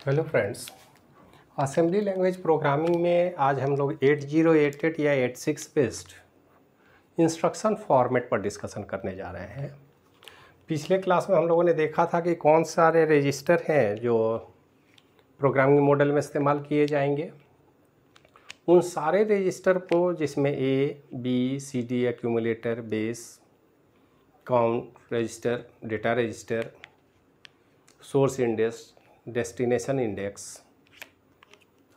Hello friends, assembly language programming में आज हम लोग 8088 या 86 बेस्ड इंस्ट्रक्शन फॉर्मेट पर डिस्कशन करने जा रहे हैं। पिछले क्लास में हम लोगों ने देखा था कि कौन सारे रजिस्टर हैं जो प्रोग्रामिंग मॉडल में इस्तेमाल किए जाएंगे। उन सारे रजिस्टर को, जिसमें A, B, C, D, accumulator, base, count register, data register, source index, destination index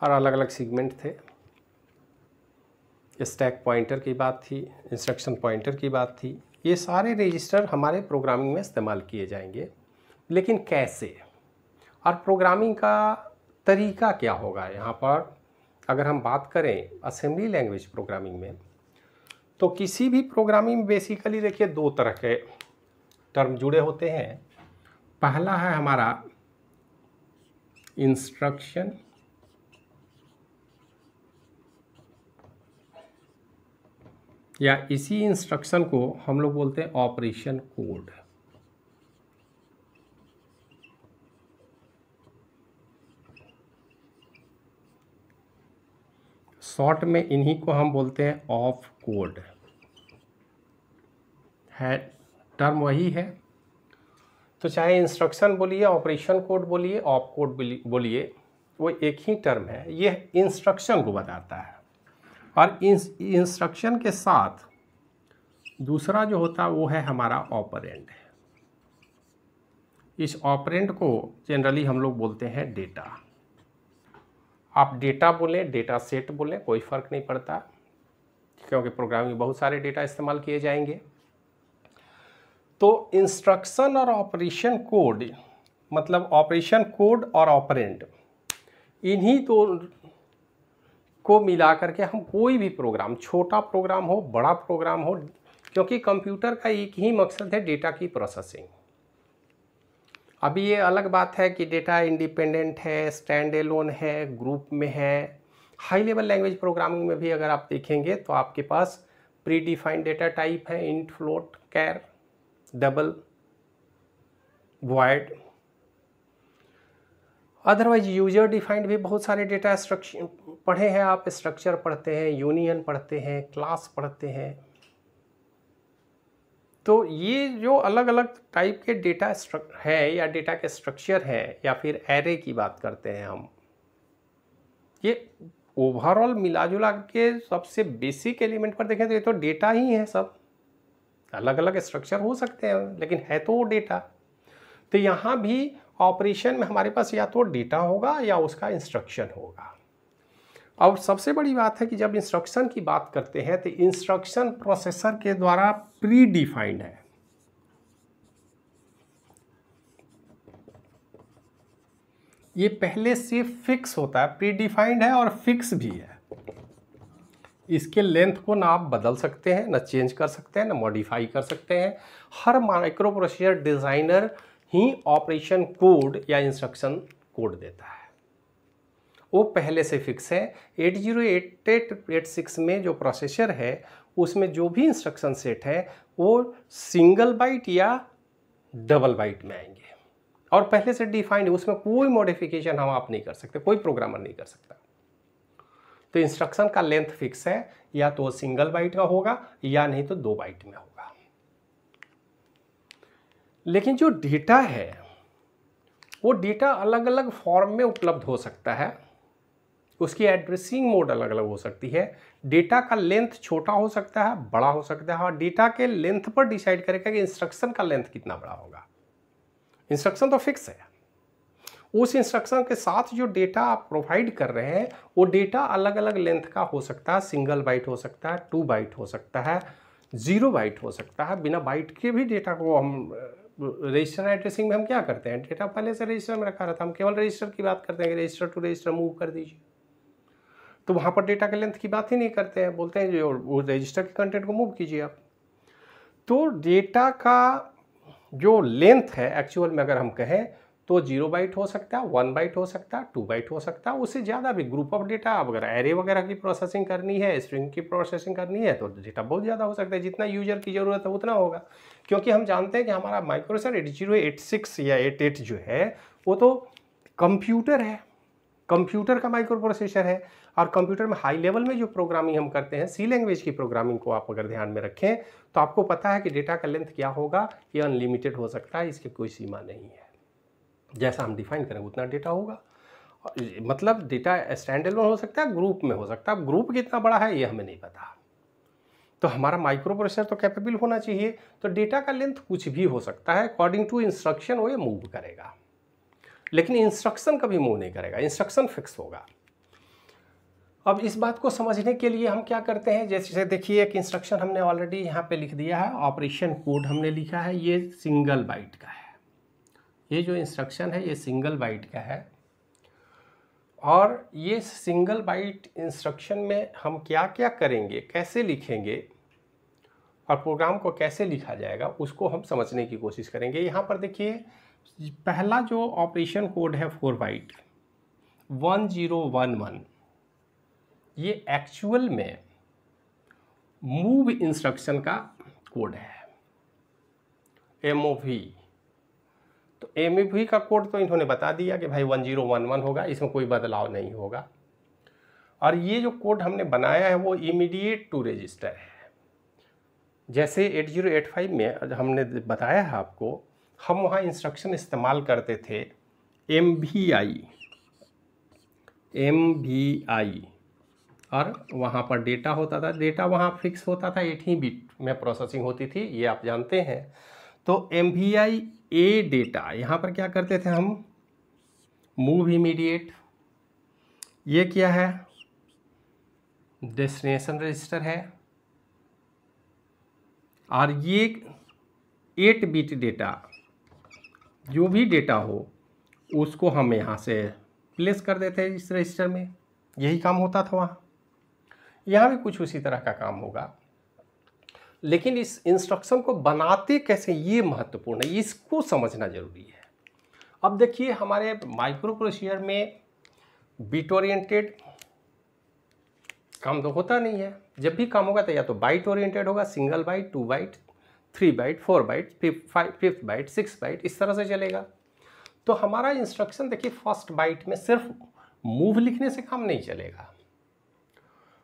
और अलग अलग सेगमेंट थे। स्टैक पॉइंटर की बात थी, इंस्ट्रक्शन पॉइंटर की बात थी। ये सारे रजिस्टर हमारे प्रोग्रामिंग में इस्तेमाल किए जाएंगे, लेकिन कैसे और प्रोग्रामिंग का तरीका क्या होगा। यहाँ पर अगर हम बात करें असेंबली लैंग्वेज प्रोग्रामिंग में, तो किसी भी प्रोग्रामिंग में बेसिकली देखिए दो तरह के टर्म जुड़े होते हैं। पहला है हमारा इंस्ट्रक्शन, या इसी इंस्ट्रक्शन को हम लोग बोलते हैं ऑपरेशन कोड। शॉर्ट में इन्हीं को हम बोलते हैं ऑफ कोड। है टर्म वही है, तो चाहे इंस्ट्रक्शन बोलिए, ऑपरेशन कोड बोलिए, ऑफ कोड बोलिए, वो एक ही टर्म है। ये इंस्ट्रक्शन को बताता है। और इंस्ट्रक्शन के साथ दूसरा जो होता है वो है हमारा ऑपरेंड। इस ऑपरेंड को जनरली हम लोग बोलते हैं डेटा। आप डेटा बोलें, डेटा सेट बोलें, कोई फ़र्क नहीं पड़ता, क्योंकि प्रोग्रामिंग में बहुत सारे डेटा इस्तेमाल किए जाएंगे। तो इंस्ट्रक्शन और ऑपरेशन कोड, मतलब ऑपरेशन कोड और ऑपरेंड, इन्हीं तो को मिला करके हम कोई भी प्रोग्राम, छोटा प्रोग्राम हो, बड़ा प्रोग्राम हो, क्योंकि कंप्यूटर का एक ही मकसद है डेटा की प्रोसेसिंग। अभी ये अलग बात है कि डेटा इंडिपेंडेंट है, स्टैंड एलोन है, ग्रुप में है। हाई लेवल लैंग्वेज प्रोग्रामिंग में भी अगर आप देखेंगे तो आपके पास प्री डिफाइंड डेटा टाइप है, int, float, char, double, void. Otherwise user defined भी बहुत सारे डेटा स्ट्रक्चर पढ़े हैं आप। स्ट्रक्चर पढ़ते हैं, यूनियन पढ़ते हैं, क्लास पढ़ते हैं। तो ये जो अलग अलग टाइप के डेटा है या डेटा के स्ट्रक्चर है, या फिर एरे की बात करते हैं हम, ये ओवरऑल मिला जुला के सबसे बेसिक एलिमेंट पर देखें तो ये तो डेटा ही है। सब अलग अलग स्ट्रक्चर हो सकते हैं, लेकिन है तो वो डेटा। तो यहाँ भी ऑपरेशन में हमारे पास या तो डेटा होगा या उसका इंस्ट्रक्शन होगा। और सबसे बड़ी बात है कि जब इंस्ट्रक्शन की बात करते हैं तो इंस्ट्रक्शन प्रोसेसर के द्वारा प्री डिफाइंड है। ये पहले से फिक्स होता है, प्री डिफाइंड है और फिक्स भी है। इसके लेंथ को ना आप बदल सकते हैं, ना चेंज कर सकते हैं, ना मॉडिफाई कर सकते हैं। हर माइक्रो प्रोसेसर डिज़ाइनर ही ऑपरेशन कोड या इंस्ट्रक्शन कोड देता है, वो पहले से फिक्स है। 808886 में जो प्रोसेसर है उसमें जो भी इंस्ट्रक्शन सेट है वो सिंगल बाइट या डबल बाइट में आएंगे और पहले से डिफाइंड है। उसमें कोई मॉडिफिकेशन हम आप नहीं कर सकते, कोई प्रोग्रामर नहीं कर सकता। तो इंस्ट्रक्शन का लेंथ फिक्स है, या तो सिंगल बाइट का होगा या नहीं तो 2 बाइट में होगा। लेकिन जो डेटा है वो डेटा अलग अलग फॉर्म में उपलब्ध हो सकता है, उसकी एड्रेसिंग मोड अलग अलग हो सकती है। डेटा का लेंथ छोटा हो सकता है, बड़ा हो सकता है, और डेटा के लेंथ पर डिसाइड करेगा कि इंस्ट्रक्शन का लेंथ कितना बड़ा होगा। इंस्ट्रक्शन तो फिक्स है, उस इंस्ट्रक्शन के साथ जो डेटा आप प्रोवाइड कर रहे हैं वो डेटा अलग अलग लेंथ का हो सकता है। सिंगल बाइट हो सकता है, 2 बाइट हो सकता है, 0 बाइट हो सकता है। बिना बाइट के भी डेटा को हम रजिस्टर एड्रेसिंग में हम क्या करते हैं, डेटा पहले से रजिस्टर में रखा रहता है, हम केवल रजिस्टर की बात करते हैं कि रजिस्टर टू रजिस्टर मूव कर दीजिए। तो वहाँ पर डेटा के लेंथ की बात ही नहीं करते हैं, बोलते हैं जो वो रजिस्टर के कंटेंट को मूव कीजिए आप। तो डेटा का जो लेंथ है एक्चुअल में अगर हम कहें तो 0 बाइट हो सकता है, 1 बाइट हो सकता है, 2 बाइट हो सकता है, उससे ज़्यादा भी। ग्रुप ऑफ डेटा अगर एरे वगैरह की प्रोसेसिंग करनी है, स्ट्रिंग की प्रोसेसिंग करनी है, तो डेटा बहुत ज़्यादा हो सकता है। जितना यूजर की ज़रूरत है उतना होगा, क्योंकि हम जानते हैं कि हमारा माइक्रोप्रोसेसर 8086 या 88 जो है वो तो कंप्यूटर है, कंप्यूटर का माइक्रो प्रोसेसर है, और कंप्यूटर में हाई लेवल में जो प्रोग्रामिंग हम करते हैं, सी लैंग्वेज की प्रोग्रामिंग को आप अगर ध्यान में रखें तो आपको पता है कि डेटा का लेंथ क्या होगा, ये अनलिमिटेड हो सकता है, इसकी कोई सीमा नहीं है। जैसा हम डिफाइन करें उतना डेटा होगा, मतलब डेटा स्टैंड एलोन हो सकता है, ग्रुप में हो सकता है, ग्रुप कितना बड़ा है ये हमें नहीं पता। तो हमारा माइक्रो प्रोसेसर तो कैपेबल होना चाहिए। तो डेटा का लेंथ कुछ भी हो सकता है, अकॉर्डिंग टू इंस्ट्रक्शन वो ये मूव करेगा, लेकिन इंस्ट्रक्शन कभी मूव नहीं करेगा, इंस्ट्रक्शन फिक्स होगा। अब इस बात को समझने के लिए हम क्या करते हैं, जैसे देखिए एक इंस्ट्रक्शन हमने ऑलरेडी यहाँ पे लिख दिया है, ऑपरेशन कोड हमने लिखा है, ये सिंगल बाइट का है, ये जो इंस्ट्रक्शन है ये सिंगल बाइट का है। और ये सिंगल बाइट इंस्ट्रक्शन में हम क्या क्या करेंगे, कैसे लिखेंगे और प्रोग्राम को कैसे लिखा जाएगा, उसको हम समझने की कोशिश करेंगे। यहाँ पर देखिए पहला जो ऑपरेशन कोड है 4 बाइट 1011, ये एक्चुअल में मूव इंस्ट्रक्शन का कोड है, MOV। तो MOV का कोड तो इन्होंने बता दिया कि भाई 1011 होगा, इसमें कोई बदलाव नहीं होगा। और ये जो कोड हमने बनाया है वो इमीडिएट टू रजिस्टर है। जैसे 8085 में हमने बताया है आपको, हम वहाँ इंस्ट्रक्शन इस्तेमाल करते थे MVI, और वहाँ पर डेटा होता था, डेटा वहाँ फिक्स होता था, 8 ही बिट में प्रोसेसिंग होती थी, ये आप जानते हैं। तो MVI A डेटा, यहाँ पर क्या करते थे हम, मूव इमीडिएट, ये क्या है, डेस्टिनेशन रजिस्टर है, और ये 8 बिट डेटा, जो भी डेटा हो उसको हम यहाँ से प्लेस कर देते हैं इस रजिस्टर में, यही काम होता था वहाँ। यहाँ भी कुछ उसी तरह का काम होगा, लेकिन इस इंस्ट्रक्शन को बनाते कैसे ये महत्वपूर्ण है, इसको समझना जरूरी है। अब देखिए हमारे माइक्रो प्रोसेसर में बिट ओरिएंटेड काम तो होता नहीं है, जब भी काम होगा तो या तो बाइट ओरिएंटेड होगा, single byte, 2 byte, 3 byte, 4 byte, 5 byte, 6 byte, इस तरह से चलेगा। तो हमारा इंस्ट्रक्शन देखिए फर्स्ट बाइट में सिर्फ मूव लिखने से काम नहीं चलेगा।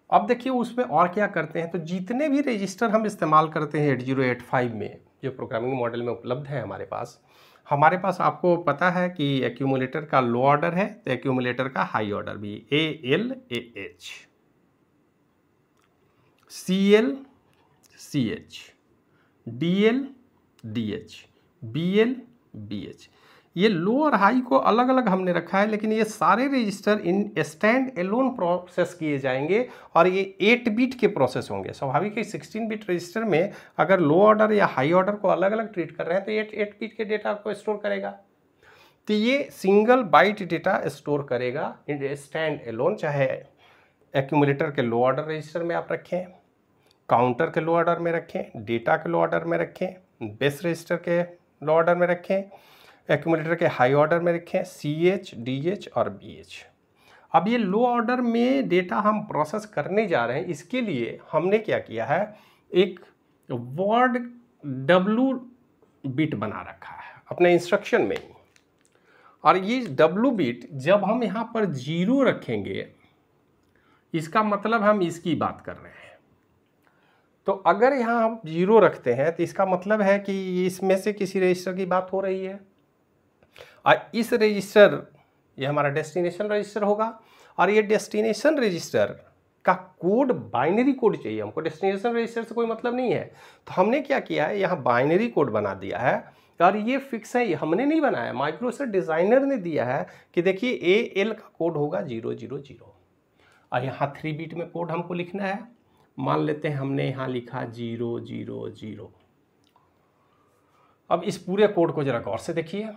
अब देखिए उसमें और क्या करते हैं, तो जितने भी रजिस्टर हम इस्तेमाल करते हैं 8085 में, जो प्रोग्रामिंग मॉडल में उपलब्ध है हमारे पास आपको पता है कि एक्यूमुलेटर का लो ऑर्डर है, तो एक्यूमुलेटर का हाई ऑर्डर भी AL AH, CL CH, DL DH, BL BH, ये लो और हाई को अलग अलग हमने रखा है, लेकिन ये सारे register in standalone process किए जाएंगे और ये 8 बिट के प्रोसेस होंगे। स्वाभाविक है 16 बिट रजिस्टर में अगर लो ऑर्डर या हाई ऑर्डर को अलग अलग ट्रीट कर रहे हैं तो ये 8 बिट के डेटा को स्टोर करेगा। तो ये सिंगल बाइट डेटा स्टोर करेगा इन स्टैंड एलोन, चाहे एक्यूमुलेटर के लो ऑर्डर रजिस्टर में आप रखें, काउंटर के लो ऑर्डर में रखें, डेटा के लो ऑर्डर में रखें, बेस रजिस्टर के लो ऑर्डर में रखें, एक्यूमुलेटर के हाई ऑर्डर में रखें, CH DH और BH। अब ये लो ऑर्डर में डेटा हम प्रोसेस करने जा रहे हैं, इसके लिए हमने क्या किया है, एक वर्ड W बिट बना रखा है अपने इंस्ट्रक्शन में। और ये W बिट जब हम यहाँ पर 0 रखेंगे, इसका मतलब हम इसकी बात कर रहे हैं। तो अगर यहाँ हम 0 रखते हैं तो इसका मतलब है कि इसमें से किसी रजिस्टर की बात हो रही है, और इस रजिस्टर, ये हमारा डेस्टिनेशन रजिस्टर होगा, और ये डेस्टिनेशन रजिस्टर का कोड बाइनरी कोड चाहिए हमको, डेस्टिनेशन रजिस्टर से कोई मतलब नहीं है। तो हमने क्या किया है, यहाँ बाइनरी कोड बना दिया है, और ये फिक्स है, ये हमने नहीं बनाया, माइक्रोप्रोसेसर डिज़ाइनर ने दिया है कि देखिए AL का कोड होगा 000, और यहाँ 3 बिट में कोड हमको लिखना है। मान लेते हैं हमने यहाँ लिखा 000। अब इस पूरे कोड को जरा गौर से देखिए,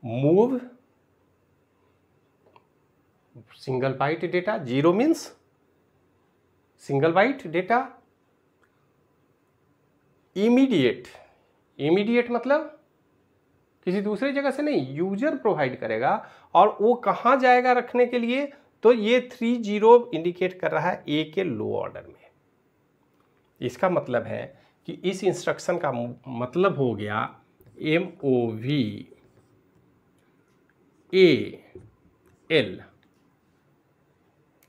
move single byte data, 0 means single byte data, immediate मतलब किसी दूसरी जगह से नहीं, यूजर प्रोवाइड करेगा, और वो कहाँ जाएगा रखने के लिए, तो ये 30 इंडिकेट कर रहा है A के लो ऑर्डर में। इसका मतलब है कि इस इंस्ट्रक्शन का मतलब हो गया MOV AL,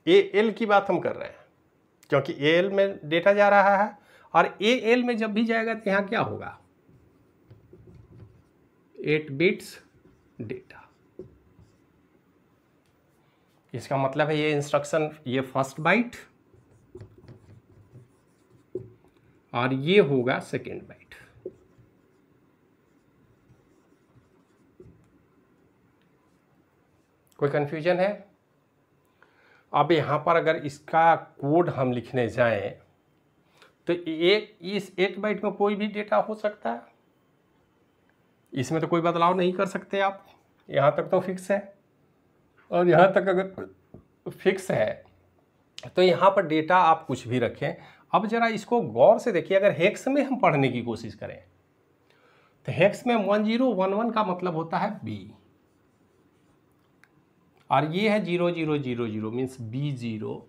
AL की बात हम कर रहे हैं क्योंकि AL में डेटा जा रहा है, और AL में जब भी जाएगा तो यहाँ क्या होगा, 8 बिट्स डेटा। इसका मतलब है ये इंस्ट्रक्शन, ये फर्स्ट बाइट और ये होगा सेकेंड बाइट। कोई कंफ्यूजन है? अब यहाँ पर अगर इसका कोड हम लिखने जाएं तो इस 8 बाइट में कोई भी डेटा हो सकता है, इसमें तो कोई बदलाव नहीं कर सकते आप, यहाँ तक तो फिक्स है। और यहाँ तक अगर फिक्स है तो यहाँ पर डेटा आप कुछ भी रखें। अब जरा इसको गौर से देखिए, अगर हेक्स में हम पढ़ने की कोशिश करें तो हेक्स में 1011 का मतलब होता है B, और ये है 0000 मीन्स B0,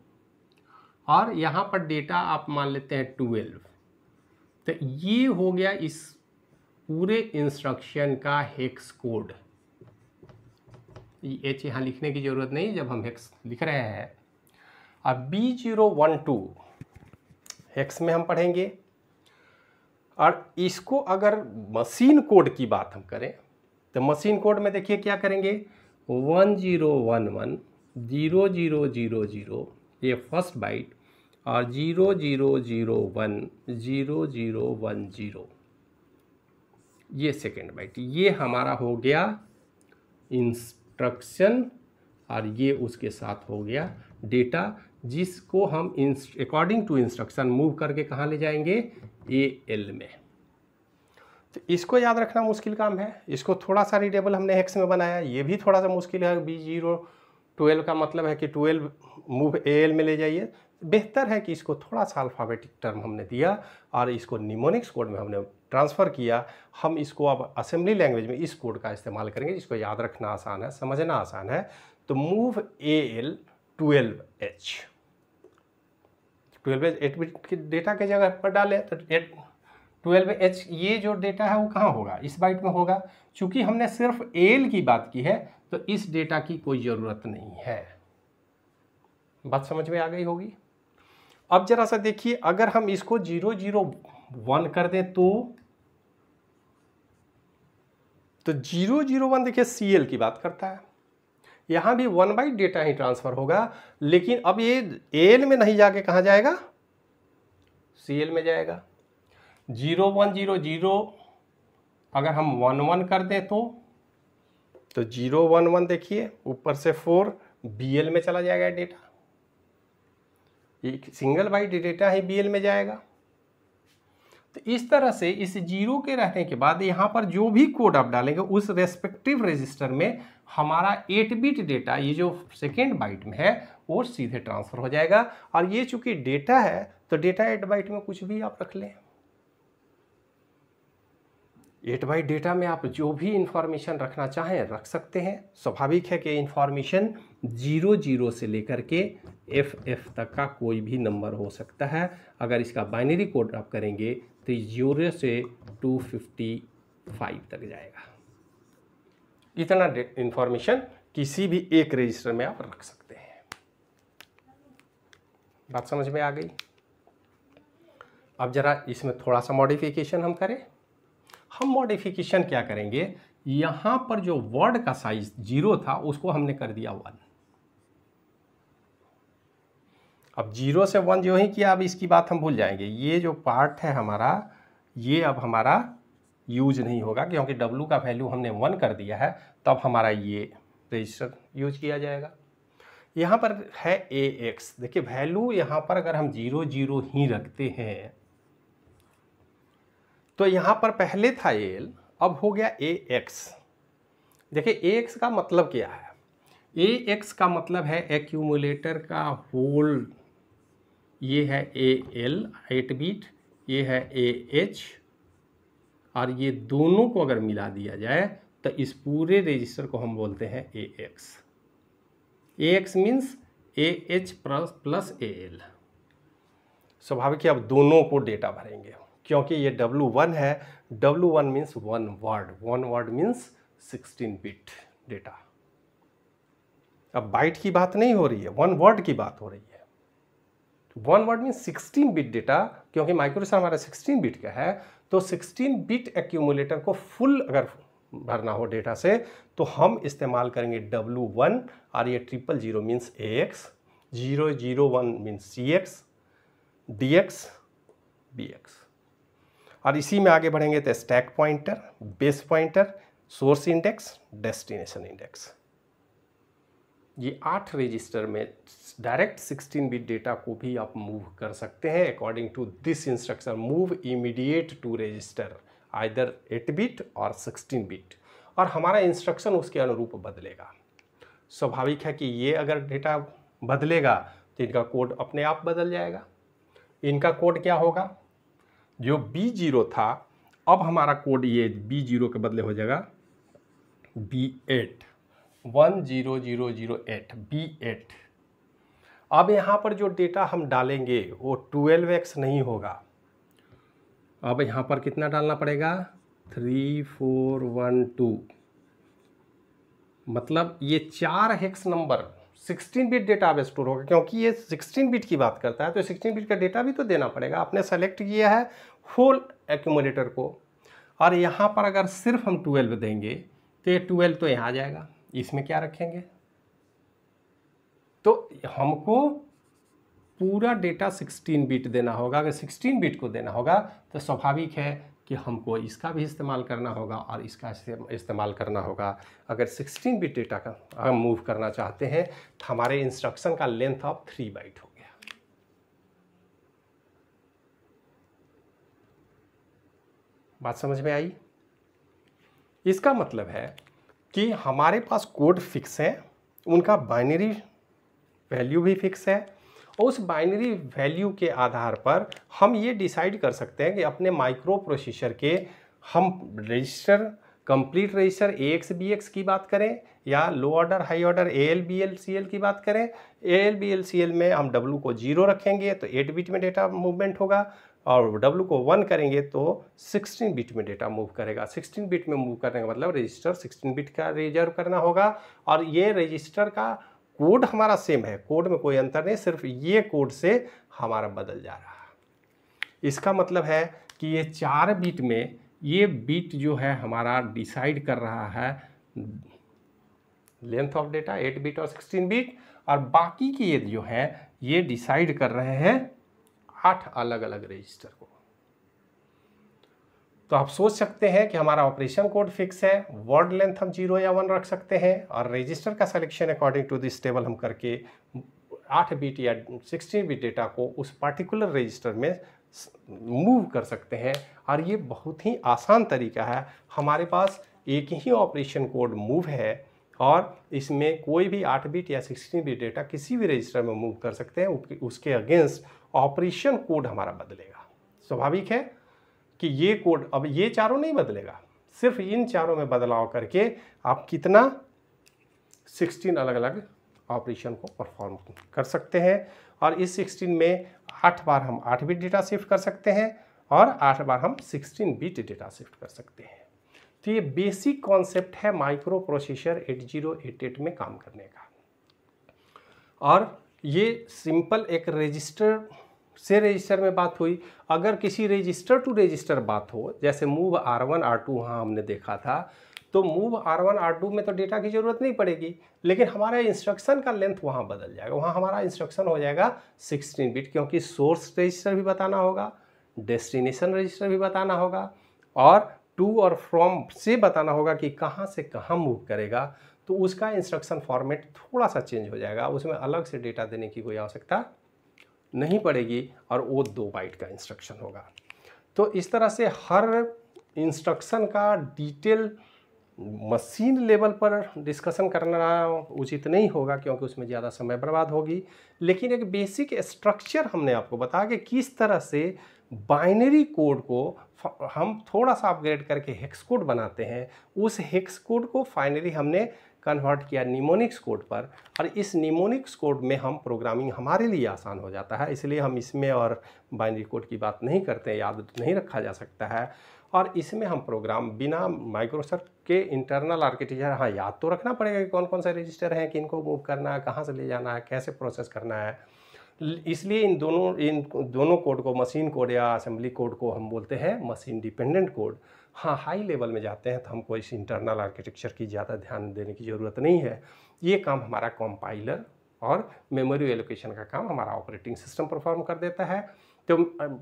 और यहाँ पर डेटा आप मान लेते हैं 12। तो ये हो गया इस पूरे इंस्ट्रक्शन का हेक्स कोड। H यहाँ लिखने की ज़रूरत नहीं जब हम हेक्स लिख रहे हैं। अब B012 हेक्स में हम पढ़ेंगे, और इसको अगर मशीन कोड की बात हम करें तो मशीन कोड में देखिए क्या करेंगे, 1011 0000 ये फर्स्ट बाइट, और 0001 0010 ये सेकेंड बाइट। ये हमारा हो गया इंस्ट्रक्शन, और ये उसके साथ हो गया डेटा, जिसको हम अकॉर्डिंग टू इंस्ट्रक्शन मूव करके कहाँ ले जाएंगे, AL में। तो इसको याद रखना मुश्किल काम है। इसको थोड़ा सा रीडेबल हमने हेक्स में बनाया, ये भी थोड़ा सा मुश्किल है। B012 का मतलब है कि 12 मूव AL में ले जाइए। बेहतर है कि इसको थोड़ा सा अल्फ़ाबेटिक टर्म हमने दिया और इसको निमोनिक्स कोड में हमने ट्रांसफ़र किया। हम इसको अब असेंबली लैंग्वेज में इस कोड का इस्तेमाल करेंगे, जिसको याद रखना आसान है, समझना आसान है। तो move AL 12H, 12H 8 bit के डेटा के जगह पर डालें तो 12H ये जो डेटा है वो कहाँ होगा, इस बाइट में होगा। चूँकि हमने सिर्फ AL की बात की है तो इस डेटा की कोई ज़रूरत नहीं है। बात समझ में आ गई होगी। अब जरा सा देखिए, अगर हम इसको 001 कर दें तो 001 देखिए CL की बात करता है, यहाँ भी 1 बाइट डेटा ही ट्रांसफ़र होगा, लेकिन अब ये AL में नहीं जाके कहाँ जाएगा, CL में जाएगा। 0100 अगर हम 11 कर दें तो 011 देखिए ऊपर से 4 BL में चला जाएगा डेटा, एक सिंगल बाइट डेटा ही BL में जाएगा। तो इस तरह से इस 0 के रहने के बाद यहाँ पर जो भी कोड आप डालेंगे उस रेस्पेक्टिव रजिस्टर में हमारा 8 बिट डेटा, ये जो सेकेंड बाइट में है, वो सीधे ट्रांसफ़र हो जाएगा। और ये चूंकि डेटा है तो डेटा 8 बाइट में कुछ भी आप रख लें। 8 बाइट डेटा में आप जो भी इंफॉर्मेशन रखना चाहें रख सकते हैं। स्वाभाविक है कि इंफॉर्मेशन 00 से लेकर के FF तक का कोई भी नंबर हो सकता है। अगर इसका बाइनरी कोड आप करेंगे तो 0 से 255 तक जाएगा। इतना इंफॉर्मेशन किसी भी एक रजिस्टर में आप रख सकते हैं। बात समझ में आ गई। अब जरा इसमें थोड़ा सा मॉडिफिकेशन हम करें। हम मॉडिफिकेशन क्या करेंगे, यहाँ पर जो वर्ड का साइज 0 था उसको हमने कर दिया 1। अब 0 से 1 जो ही किया, अब इसकी बात हम भूल जाएंगे। ये जो पार्ट है हमारा, ये अब हमारा यूज नहीं होगा, क्योंकि W का वैल्यू हमने 1 कर दिया है। तब हमारा ये रजिस्टर यूज किया जाएगा। यहाँ पर है AX, देखिए वैल्यू यहाँ पर अगर हम 00 ही रखते हैं तो यहाँ पर पहले था AL, अब हो गया AX। देखिए AX का मतलब क्या है, AX का मतलब है एक्यूमुलेटर का होल। ये है AL 8 बिट, ये है AH, और ये दोनों को अगर मिला दिया जाए तो इस पूरे रजिस्टर को हम बोलते हैं AX। AX means AH plus AL। स्वाभाविक है अब दोनों को डेटा भरेंगे, क्योंकि ये W1 है। W1 means 1 word, 1 word means 16 bit data. अब बाइट की बात नहीं हो रही है, 1 वर्ड की बात हो रही है। 1 वर्ड मीन 16 बिट डेटा, क्योंकि माइक्रो रजिस्टर हमारा 16 बिट का है, तो 16 बिट एक्यूमुलेटर को फुल अगर भरना हो डेटा से तो हम इस्तेमाल करेंगे W1, और ये 000 means AX, 001 means CX, DX, BX। और इसी में आगे बढ़ेंगे तो stack pointer, base pointer, source index, destination index. ये 8 रजिस्टर में डायरेक्ट 16 बिट डेटा को भी आप मूव कर सकते हैं according to this instruction, move immediate to register either 8 bit और 16 बिट, और हमारा इंस्ट्रक्शन उसके अनुरूप बदलेगा। स्वाभाविक है कि ये अगर डेटा बदलेगा तो इनका कोड अपने आप बदल जाएगा। इनका कोड क्या होगा, जो B0 था अब हमारा कोड ये B0 के बदले हो जाएगा B8, 10008 B8। अब यहाँ पर जो डेटा हम डालेंगे वो 12x नहीं होगा, अब यहाँ पर कितना डालना पड़ेगा 3412, मतलब ये 4 हेक्स नंबर 16 बिट डेटा अब स्टोर होगा, क्योंकि ये 16 बिट की बात करता है तो 16 बिट का डेटा भी तो देना पड़ेगा। आपने सेलेक्ट किया है होल एक्यूमुलेटर को, और यहाँ पर अगर सिर्फ हम 12 देंगे तो ये 12 तो यहाँ आ जाएगा, इसमें क्या रखेंगे, तो हमको पूरा डेटा 16 बिट देना होगा। अगर 16 बिट को देना होगा तो स्वाभाविक है कि हमको इसका भी इस्तेमाल करना होगा और इसका इस्तेमाल करना होगा। अगर 16 बिट डेटा का हम मूव करना चाहते हैं तो हमारे इंस्ट्रक्शन का लेंथ ऑफ 3 बाइट हो गया। बात समझ में आई? इसका मतलब है कि हमारे पास कोड फिक्स है, उनका बाइनरी वैल्यू भी फिक्स है, और उस बाइनरी वैल्यू के आधार पर हम ये डिसाइड कर सकते हैं कि अपने माइक्रो प्रोसेसर के हम register, complete register AX BX की बात करें या low order high order AL BL CL की बात करें। AL BL CL में हम W को 0 रखेंगे तो 8 बिट में डेटा मूवमेंट होगा, और W को 1 करेंगे तो 16 बिट में डेटा मूव करेगा। 16 बिट में मूव करने का मतलब रजिस्टर 16 बिट का रिजर्व करना होगा, और ये रजिस्टर का कोड हमारा सेम है, कोड में कोई अंतर नहीं, सिर्फ ये कोड से हमारा बदल जा रहा है। इसका मतलब है कि ये 4 बिट में ये बिट जो है हमारा डिसाइड कर रहा है लेंथ ऑफ डेटा 8 बिट और 16 बिट, और बाकी के ये जो है ये डिसाइड कर रहे हैं 8 अलग अलग रजिस्टर को। तो आप सोच सकते हैं कि हमारा ऑपरेशन कोड फिक्स है, वर्ड लेंथ हम 0 या 1 रख सकते हैं, और रजिस्टर का selection according to this table हम करके 8 बिट या 16 बिट डेटा को उस पार्टिकुलर रजिस्टर में मूव कर सकते हैं। और ये बहुत ही आसान तरीका है, हमारे पास एक ही ऑपरेशन कोड मूव है और इसमें कोई भी 8 बिट या 16 बिट डेटा किसी भी रजिस्टर में मूव कर सकते हैं, उसके अगेंस्ट ऑपरेशन कोड हमारा बदलेगा। स्वाभाविक है कि ये कोड अब ये चारों नहीं बदलेगा, सिर्फ इन चारों में बदलाव करके आप कितना 16 अलग अलग ऑपरेशन को परफॉर्म कर सकते हैं। और इस 16 में 8 बार हम 8 बिट डेटा शिफ्ट कर सकते हैं और 8 बार हम 16 बिट डेटा शिफ्ट कर सकते हैं। तो ये बेसिक कॉन्सेप्ट है माइक्रो प्रोसेसर 8088 में काम करने का। और ये सिंपल एक रजिस्टर से रजिस्टर में बात हुई। अगर किसी रजिस्टर टू रजिस्टर बात हो, जैसे मूव R1 R2 वहाँ हमने देखा था, तो मूव R1 R2 में तो डेटा की ज़रूरत नहीं पड़ेगी, लेकिन हमारा इंस्ट्रक्शन का लेंथ वहाँ बदल जाएगा। वहाँ हमारा इंस्ट्रक्शन हो जाएगा 16 बिट, क्योंकि सोर्स रजिस्टर भी बताना होगा, डेस्टिनेशन रजिस्टर भी बताना होगा, और टू और फ्रॉम से बताना होगा कि कहाँ से कहाँ मूव करेगा। तो उसका इंस्ट्रक्शन फॉर्मेट थोड़ा सा चेंज हो जाएगा, उसमें अलग से डेटा देने की कोई आवश्यकता नहीं पड़ेगी, और वो 2 बाइट का इंस्ट्रक्शन होगा। तो इस तरह से हर इंस्ट्रक्शन का डिटेल मशीन लेवल पर डिस्कशन करना उचित नहीं होगा, क्योंकि उसमें ज़्यादा समय बर्बाद होगी। लेकिन एक बेसिक स्ट्रक्चर हमने आपको बताया कि किस तरह से बाइनरी कोड को हम थोड़ा सा अपग्रेड करके हेक्स कोड बनाते हैं। उस हेक्स कोड को फाइनली हमने कन्वर्ट किया निमोनिक्स कोड पर, और इस निमोनिक्स कोड में हम प्रोग्रामिंग हमारे लिए आसान हो जाता है, इसलिए हम इसमें और बाइनरी कोड की बात नहीं करते, याद नहीं रखा जा सकता है। और इसमें हम प्रोग्राम बिना माइक्रोसॉफ्ट के इंटरनल आर्किटेक्चर, हाँ याद तो रखना पड़ेगा कि कौन कौन से रजिस्टर हैं, किन को मूव करना है, कहाँ से ले जाना है, कैसे प्रोसेस करना है। इसलिए इन दोनों कोड को, मशीन कोड या असेंबली कोड को हम बोलते हैं मशीन डिपेंडेंट कोड। हाँ, हाई लेवल में जाते हैं तो हमको इस इंटरनल आर्किटेक्चर की ज़्यादा ध्यान देने की ज़रूरत नहीं है। ये काम हमारा कंपाइलर और मेमोरी एलोकेशन का काम हमारा ऑपरेटिंग सिस्टम परफॉर्म कर देता है। तो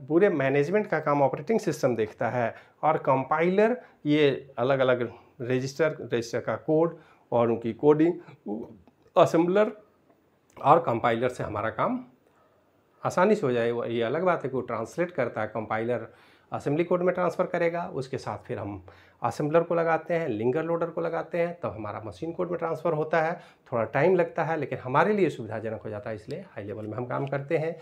पूरे मैनेजमेंट का काम ऑपरेटिंग सिस्टम देखता है, और कंपाइलर ये अलग अलग रजिस्टर का कोड और उनकी कोडिंग, असेंबलर और कंपाइलर से हमारा काम आसानी से हो जाए। ये अलग बात है कि वो ट्रांसलेट करता है, कंपाइलर असेंबली कोड में ट्रांसफ़र करेगा, उसके साथ फिर हम असेंबलर को लगाते हैं, लिंगर लोडर को लगाते हैं, तब हमारा मशीन कोड में ट्रांसफ़र होता है। थोड़ा टाइम लगता है, लेकिन हमारे लिए सुविधाजनक हो जाता है, इसलिए हाई लेवल में हम काम करते हैं।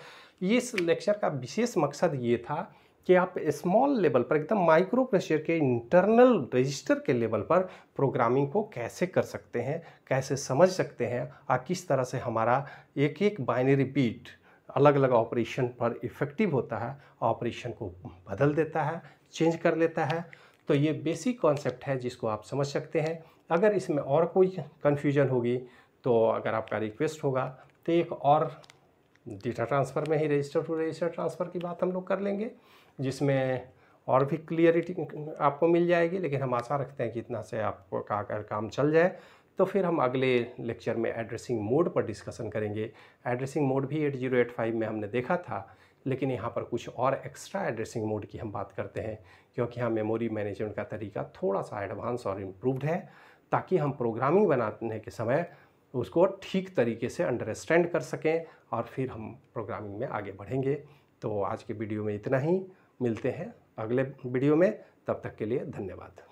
इस लेक्चर का विशेष मकसद ये था कि आप स्मॉल लेवल पर, एकदम माइक्रो प्रोसेसर के इंटरनल रजिस्टर के लेवल पर प्रोग्रामिंग को कैसे कर सकते हैं, कैसे समझ सकते हैं, और किस तरह से हमारा एक एक बाइनरी बीट अलग अलग ऑपरेशन पर इफ़ेक्टिव होता है, ऑपरेशन को बदल देता है, चेंज कर लेता है। तो ये बेसिक कॉन्सेप्ट है जिसको आप समझ सकते हैं। अगर इसमें और कोई कन्फ्यूजन होगी तो अगर आपका रिक्वेस्ट होगा तो एक और डेटा ट्रांसफ़र में ही रजिस्टर टू रजिस्टर ट्रांसफ़र की बात हम लोग कर लेंगे, जिसमें और भी क्लियरिटी आपको मिल जाएगी। लेकिन हम आशा रखते हैं कि इतना से आपका अगर काम चल जाए तो फिर हम अगले लेक्चर में एड्रेसिंग मोड पर डिस्कशन करेंगे। एड्रेसिंग मोड भी 8085 में हमने देखा था, लेकिन यहाँ पर कुछ और एक्स्ट्रा एड्रेसिंग मोड की हम बात करते हैं, क्योंकि यहाँ मेमोरी मैनेजमेंट का तरीका थोड़ा सा एडवांस और इम्प्रूव्ड है, ताकि हम प्रोग्रामिंग बनाने के समय उसको ठीक तरीके से अंडरस्टैंड कर सकें और फिर हम प्रोग्रामिंग में आगे बढ़ेंगे। तो आज के वीडियो में इतना ही, मिलते हैं अगले वीडियो में, तब तक के लिए धन्यवाद।